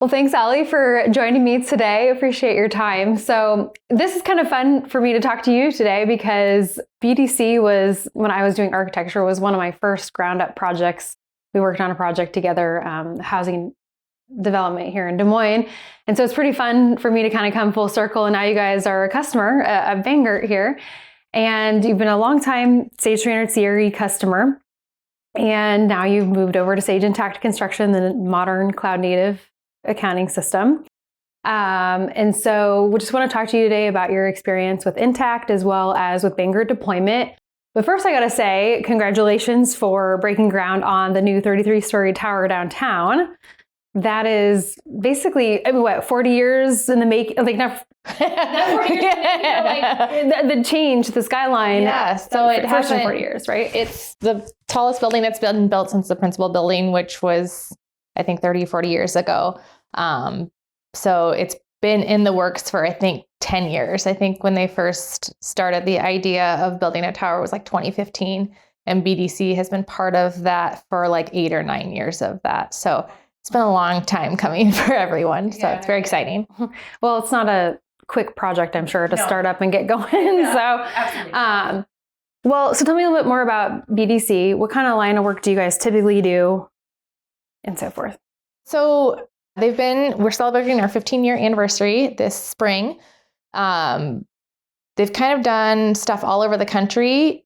Well, thanks, Allie, for joining me today. Appreciate your time. So this is kind of fun for me to talk to you today because BDC was, when I was doing architecture, was one of my first ground up projects. We worked on a project together, housing development here in Des Moines. And so it's pretty fun for me to kind of come full circle. And now you guys are a customer of Vanguard here. And you've been a long time Sage 300 CRE customer. And now you've moved over to Sage Intacct Construction, the modern cloud native accounting system. And so we just want to talk to you today about your experience with Intacct as well as with Vanguard deployment. But first I got to say, congratulations for breaking ground on the new 33-story tower downtown. That is basically, 40 years in the making, like not 40 years, like the change, the skyline. Yeah, so it has been 40 years, right? It's the tallest building that's been built since the principal building, which was, I think, 30, 40 years ago. So it's been in the works for, I think, 10 years. I think when they first started the idea of building a tower was like 2015, and BDC has been part of that for like 8 or 9 years of that. So it's been a long time coming for everyone. So it's very exciting. Well, it's not a quick project, I'm sure, to start up and get going. Absolutely. So tell me a little bit more about BDC. What kind of line of work do you guys typically do and so forth? So we're celebrating our 15-year anniversary this spring. They've kind of done stuff all over the country.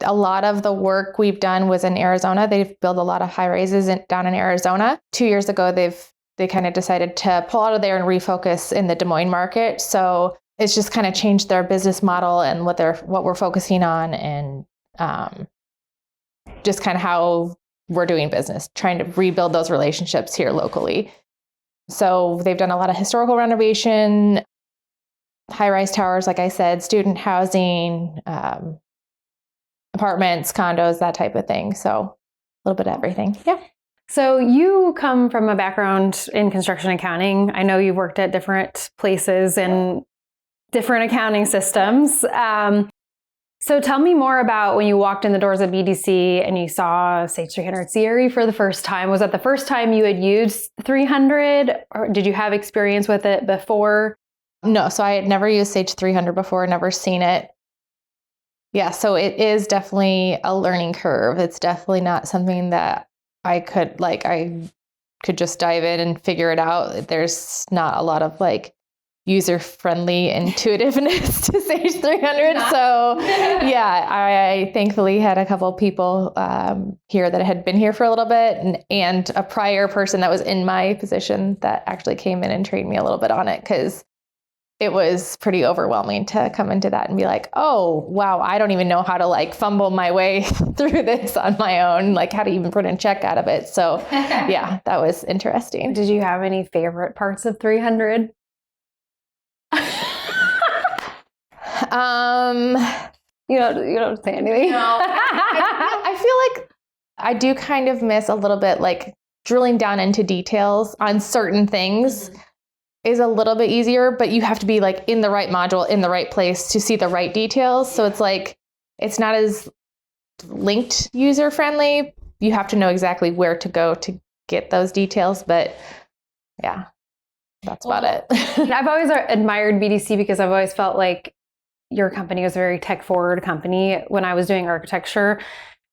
A lot of the work we've done was in Arizona. They've built a lot of high rises down in Arizona. 2 years ago, they kind of decided to pull out of there and refocus in the Des Moines market. So it's just kind of changed their business model and what we're focusing on, and just kind of how we're doing business, trying to rebuild those relationships here locally. So they've done a lot of historical renovation, high-rise towers, like I said, student housing, apartments, condos, that type of thing. So a little bit of everything. Yeah. So you come from a background in construction accounting. I know you've worked at different places and different accounting systems. So tell me more about when you walked in the doors of BDC and you saw Sage 300 CRE for the first time. Was that the first time you had used 300, or did you have experience with it before? No, so I had never used Sage 300 before, never seen it. Yeah, so it is definitely a learning curve. It's definitely not something that I could just dive in and figure it out. There's not a lot of user-friendly intuitiveness to Sage 300. So yeah, I thankfully had a couple people here that had been here for a little bit, and a prior person that was in my position that actually came in and trained me a little bit on it, because it was pretty overwhelming to come into that and be like, oh, wow, I don't even know how to fumble my way through this on my own, how to even print a check out of it. So yeah, that was interesting. Did you have any favorite parts of 300? You don't say anything. No. I feel like I do kind of miss a little bit, drilling down into details on certain things is a little bit easier, but you have to be in the right module, in the right place to see the right details. So it's not as linked user friendly. You have to know exactly where to go to get those details, but yeah, that's about it. I've always admired BDC because I've always felt like your company was a very tech forward company. When I was doing architecture,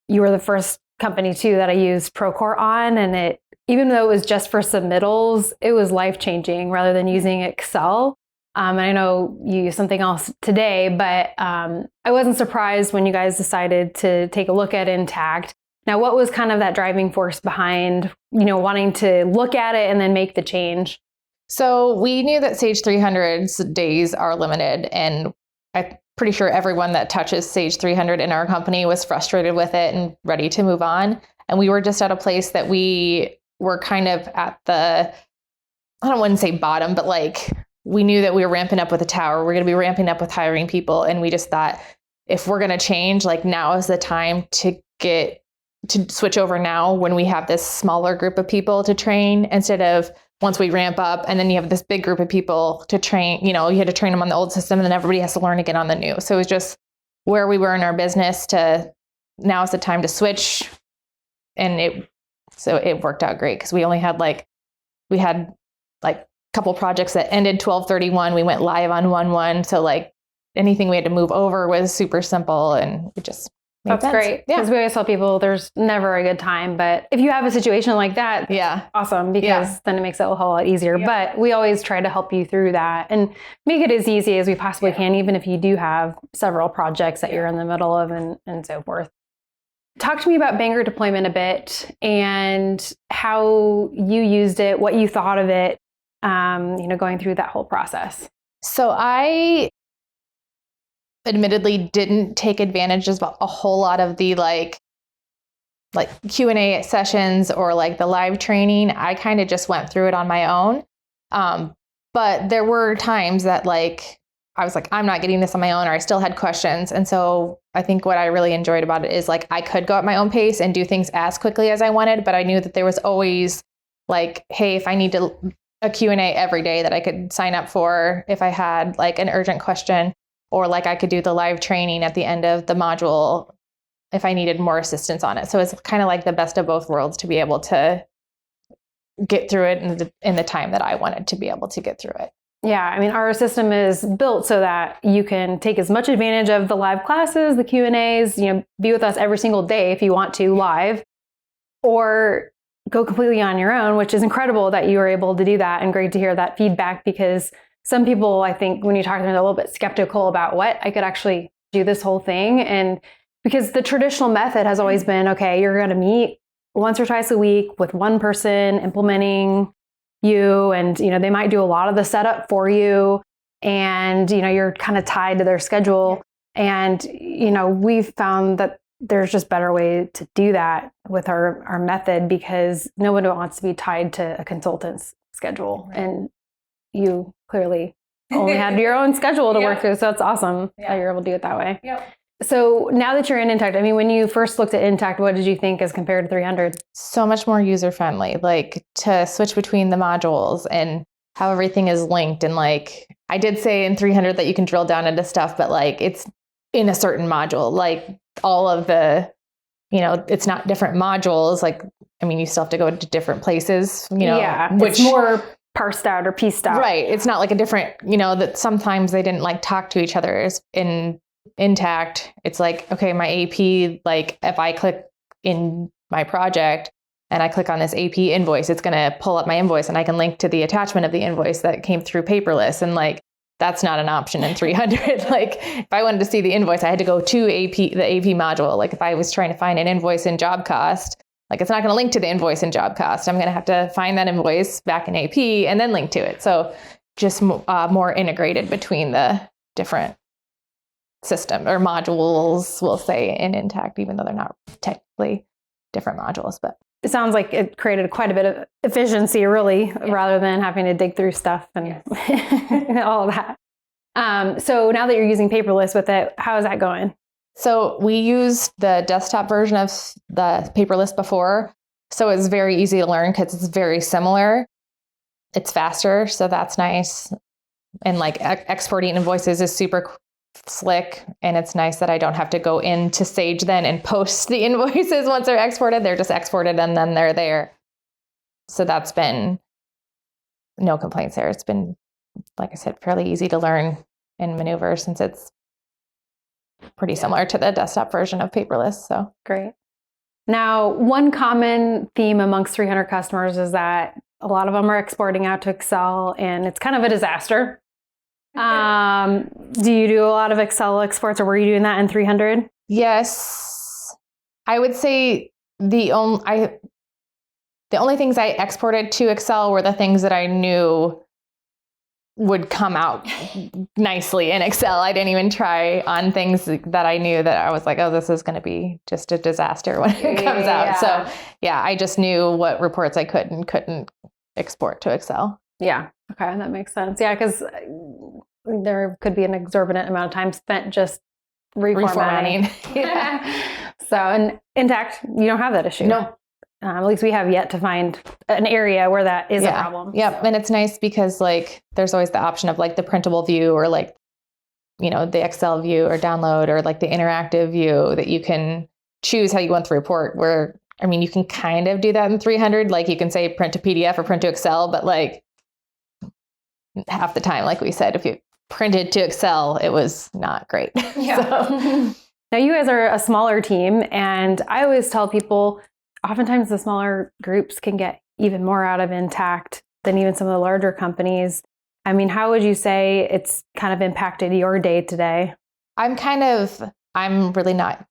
you were the first company too that I used Procore on, and even though it was just for submittals, it was life-changing rather than using Excel. And I know you use something else today, but I wasn't surprised when you guys decided to take a look at Intacct. Now, what was kind of that driving force behind, wanting to look at it and then make the change? So we knew that Sage 300's days are limited, and I'm pretty sure everyone that touches Sage 300 in our company was frustrated with it and ready to move on. And we were just at a place that we were kind of at I wouldn't say bottom, but we knew that we were ramping up with a tower. We're going to be ramping up with hiring people. And we just thought, if we're going to change, now is the time to switch over now, when we have this smaller group of people to train, instead of once we ramp up and then you have this big group of people to train. You had to train them on the old system and then everybody has to learn again on the new. So it was just where we were in our business to now is the time to switch. And it worked out great because we only had we had like a couple projects that ended 12/31. We went live on 1/1. So like anything we had to move over was super simple, and it just made That's sense. great. Because we always tell people there's never a good time, but if you have a situation like that, awesome, because then it makes it a whole lot easier. But we always try to help you through that and make it as easy as we possibly can, even if you do have several projects that you're in the middle of and so forth. Talk to me about Bangor deployment a bit and how you used it, what you thought of it, going through that whole process. So I admittedly didn't take advantage of a whole lot of the like Q&A sessions or like the live training. I kind of just went through it on my own. But there were times that like, I was like, I'm not getting this on my own, or I still had questions. And so I think what I really enjoyed about it is like, I could go at my own pace and do things as quickly as I wanted, but I knew that there was always like, hey, if I need a Q&A every day that I could sign up for, if I had like an urgent question, or like I could do the live training at the end of the module if I needed more assistance on it. So it's kind of like the best of both worlds to be able to get through it in the time that I wanted to be able to get through it. Yeah, I mean, our system is built so that you can take as much advantage of the live classes, the Q&As, be with us every single day if you want to live, or go completely on your own, which is incredible that you were able to do that, and great to hear that feedback, because some people, I think, when you talk to them, they're a little bit skeptical about what I could actually do this whole thing. And because the traditional method has always been, okay, you're going to meet once or twice a week with one person implementing you, and they might do a lot of the setup for you, and you're kind of tied to their schedule. And we've found that there's just better way to do that with our method, because no one wants to be tied to a consultant's schedule. Right. And you clearly only had your own schedule to work through. So it's awesome that you're able to do it that way. Yep. So now that you're in Intacct, I mean, when you first looked at Intacct, what did you think as compared to 300? So much more user-friendly, like to switch between the modules and how everything is linked. And like, I did say in 300 that you can drill down into stuff, but like it's in a certain module, like all of the, it's not different modules. Like, I mean, you still have to go to different places, which more parsed out or pieced out. Right. It's not like a different, that sometimes they didn't like talk to each other. In Intacct, it's like, okay, my AP, like if I click in my project and I click on this AP invoice, it's going to pull up my invoice and I can link to the attachment of the invoice that came through paperless. And like, that's not an option in 300. Like if I wanted to see the invoice, I had to go to the AP module. Like if I was trying to find an invoice in job cost, like it's not going to link to the invoice in job cost. I'm going to have to find that invoice back in AP and then link to it. So just more integrated between the different system or modules, we'll say, in Intacct, even though they're not technically different modules. But it sounds like it created quite a bit of efficiency, really, rather than having to dig through stuff and all of that. So now that you're using paperless with it, how is that going? So we used the desktop version of the paperless before. So it's very easy to learn because it's very similar. It's faster, so that's nice. And like exporting invoices is super slick, and it's nice that I don't have to go into Sage then and post the invoices once they're exported. They're just exported and then they're there. So that's been no complaints there. It's been, like I said, fairly easy to learn and maneuver since it's pretty similar to the desktop version of paperless. So great. Now, one common theme amongst 300 customers is that a lot of them are exporting out to Excel, and it's kind of a disaster. Do you do a lot of Excel exports, or were you doing that in 300? Yes. I would say the only things I exported to Excel were the things that I knew would come out nicely in Excel. I didn't even try on things that I knew that I was like, oh, this is going to be just a disaster when it comes out. So yeah, I just knew what reports I could and couldn't export to Excel. Yeah. Okay. That makes sense. Yeah. Because there could be an exorbitant amount of time spent just reformatting. So in Intacct, you don't have that issue. No. At least we have yet to find an area where that is a problem. Yep. And it's nice because like there's always the option of like the printable view or like, the Excel view or download or like the interactive view that you can choose how you want the report, where I mean, you can kind of do that in 300. Like you can say print to PDF or print to Excel, but like half the time, like we said, if you printed to Excel, it was not great. Yeah. So. Now you guys are a smaller team, and I always tell people, oftentimes the smaller groups can get even more out of Intacct than even some of the larger companies. I mean, how would you say it's kind of impacted your day to day? I'm really not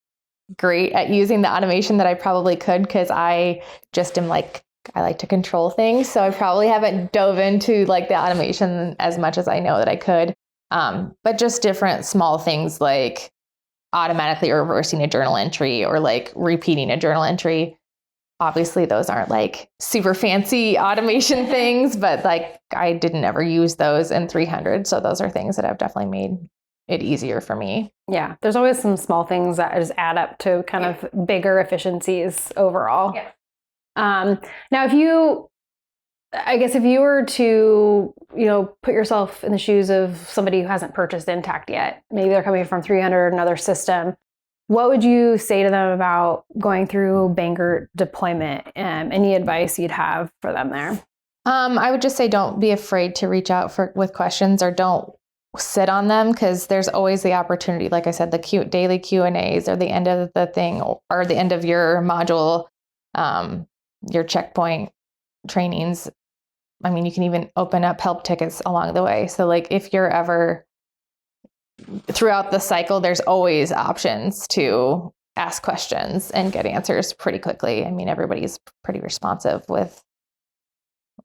great at using the automation that I probably could, because I just am like, I like to control things. So I probably haven't dove into like the automation as much as I know that I could. But just different small things like automatically reversing a journal entry or like repeating a journal entry. Obviously, those aren't like super fancy automation things, but like I didn't ever use those in 300. So those are things that have definitely made it easier for me. Yeah, there's always some small things that just add up to kind of bigger efficiencies overall. Yeah. Now, if you were to, put yourself in the shoes of somebody who hasn't purchased Intacct yet, maybe they're coming from 300, another system, what would you say to them about going through Bangert deployment? Any advice you'd have for them there? I would just say don't be afraid to reach out with questions, or don't sit on them, because there's always the opportunity. Like I said, the daily Q&As or the end of the thing or the end of your module, your checkpoint trainings. I mean, you can even open up help tickets along the way. So like if you're ever throughout the cycle, there's always options to ask questions and get answers pretty quickly. I mean, everybody's pretty responsive with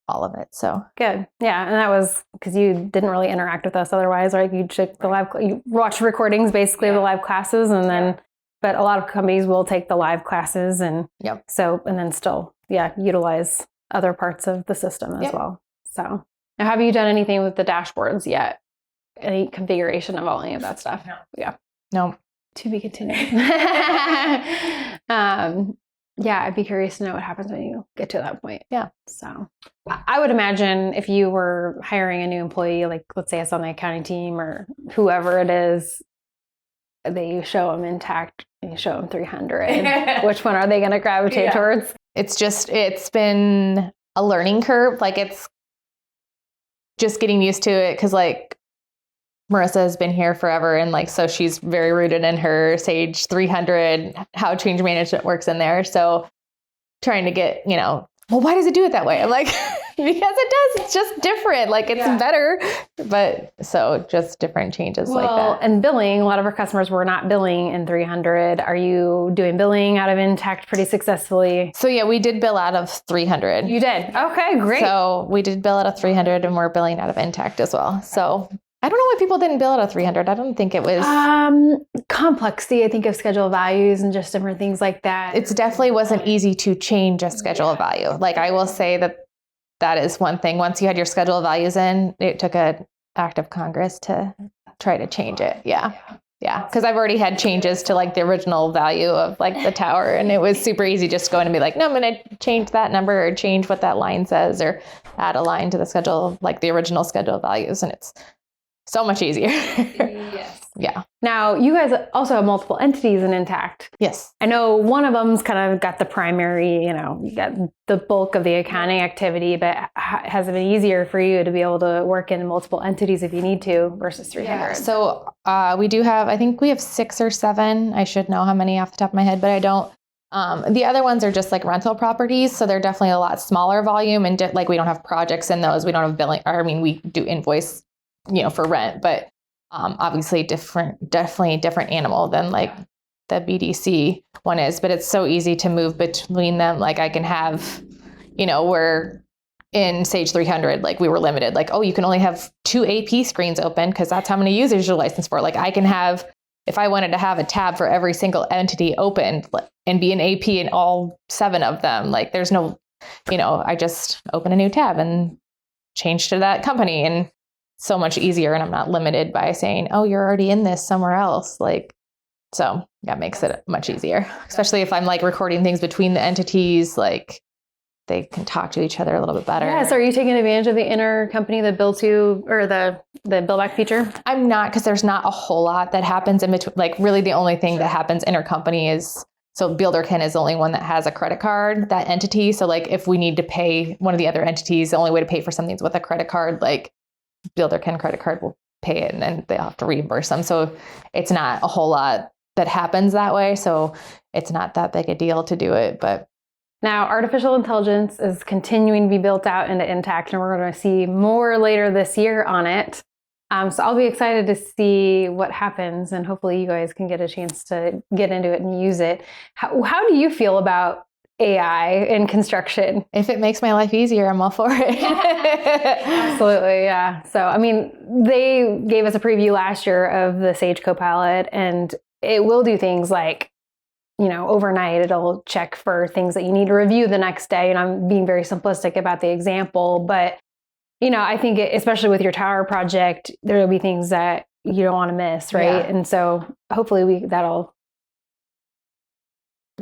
all of it. So good. Yeah. And that was because you didn't really interact with us otherwise, right? You check you watch recordings basically of the live classes, and then, but a lot of companies will take the live classes and and then still, utilize other parts of the system as well. So now, have you done anything with the dashboards yet? Any configuration of any of that stuff? No. Yeah. No. To be continued. I'd be curious to know what happens when you get to that point. Yeah. So I would imagine if you were hiring a new employee, like let's say it's on the accounting team or whoever it is, that you show them Intacct and you show them 300. Which one are they going to gravitate towards? It's been a learning curve. Like it's just getting used to it, because like Marissa has been here forever, and like so she's very rooted in her Sage 300, how change management works in there. So trying to get, well, why does it do it that way? I'm like, because it does. It's just different. Like it's better, but so just different changes like that. And billing, a lot of our customers were not billing in 300. Are you doing billing out of Intacct pretty successfully? So yeah, we did bill out of 300. You did? Okay, great. So we did bill out of 300, and we're billing out of Intacct as well. So I don't know why people didn't bill out of 300. I don't think it was complexity, I think, of schedule of values and just different things like that. It definitely wasn't easy to change a schedule of value. Like I will say that is one thing. Once you had your schedule of values in, it took an act of Congress to try to change it. Yeah. Because I've already had changes to like the original value of like the tower, and it was super easy just to go in and be like, no, I'm going to change that number or change what that line says or add a line to the schedule, like the original schedule of values. And it's so much easier. Yes. Yeah. Now, you guys also have multiple entities in Intacct. Yes. I know one of them's kind of got the primary, you got the bulk of the accounting activity, but has it been easier for you to be able to work in multiple entities if you need to versus 300? Yeah. So we do have, I think we have 6 or 7. I should know how many off the top of my head, but I don't. The other ones are just like rental properties. So they're definitely a lot smaller volume, and like we don't have projects in those. We don't have billing. We do invoice, for rent, but obviously definitely different animal than like the BDC one is, but it's so easy to move between them. Like I can have, we're in Sage 300, like we were limited, like, oh, you can only have 2 AP screens open because that's how many users you're licensed for. Like I can have, if I wanted to have a tab for every single entity opened and be an AP in all 7 of them, like there's no, I just open a new tab and change to that company, and so much easier. And I'm not limited by saying, oh, you're already in this somewhere else. Like, so that makes it much easier, especially if I'm like recording things between the entities, like they can talk to each other a little bit better. Yeah. So are you taking advantage of the intercompany, the bill to, or the bill back feature? I'm not, because there's not a whole lot that happens in between. Like really the only thing that happens intercompany is So Builderkin is the only one that has a credit card, that entity. So like if we need to pay one of the other entities, the only way to pay for something is with a credit card, like Builderkin credit card will pay it and then they'll have to reimburse them. So it's not a whole lot that happens that way. So it's not that big a deal to do it. But now artificial intelligence is continuing to be built out into Intacct, and we're going to see more later this year on it. So I'll be excited to see what happens, and hopefully you guys can get a chance to get into it and use it. How do you feel about AI in construction? if it makes my life easier, I'm all for it. Absolutely, yeah. So, I mean, they gave us a preview last year of the Sage Copilot, and it will do things like, overnight, it'll check for things that you need to review the next day. And I'm being very simplistic about the example, but I think especially with your tower project, there will be things that you don't want to miss, right? Yeah. And so hopefully that'll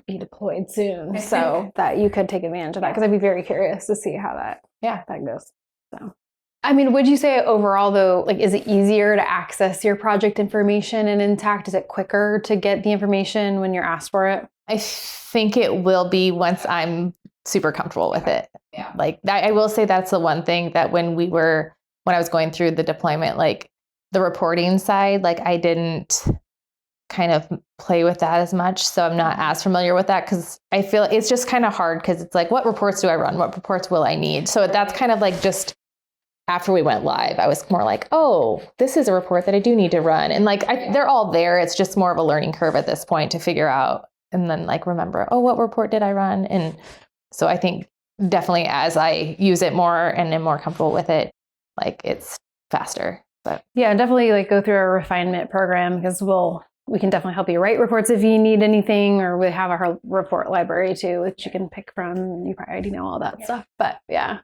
be deployed soon so that you could take advantage of that, because I'd be very curious to see how that goes. So, I mean, would you say overall though, like, is it easier to access your project information in Intacct? Is it quicker to get the information when you're asked for it? I think it will be once I'm super comfortable with it. Yeah. Like I will say that's the one thing that when I was going through the deployment, like the reporting side, like I didn't kind of play with that as much. So I'm not as familiar with that, because I feel it's just kind of hard, because it's like, what reports do I run? What reports will I need? So that's kind of like just after we went live, I was more like, oh, this is a report that I do need to run. And like, they're all there. It's just more of a learning curve at this point to figure out and then like remember, oh, what report did I run? And so I think definitely as I use it more and am more comfortable with it, like it's faster. But yeah, definitely like go through our refinement program, because we can definitely help you write reports if you need anything, or we have our report library too, which you can pick from. You probably already know all that stuff, but yeah.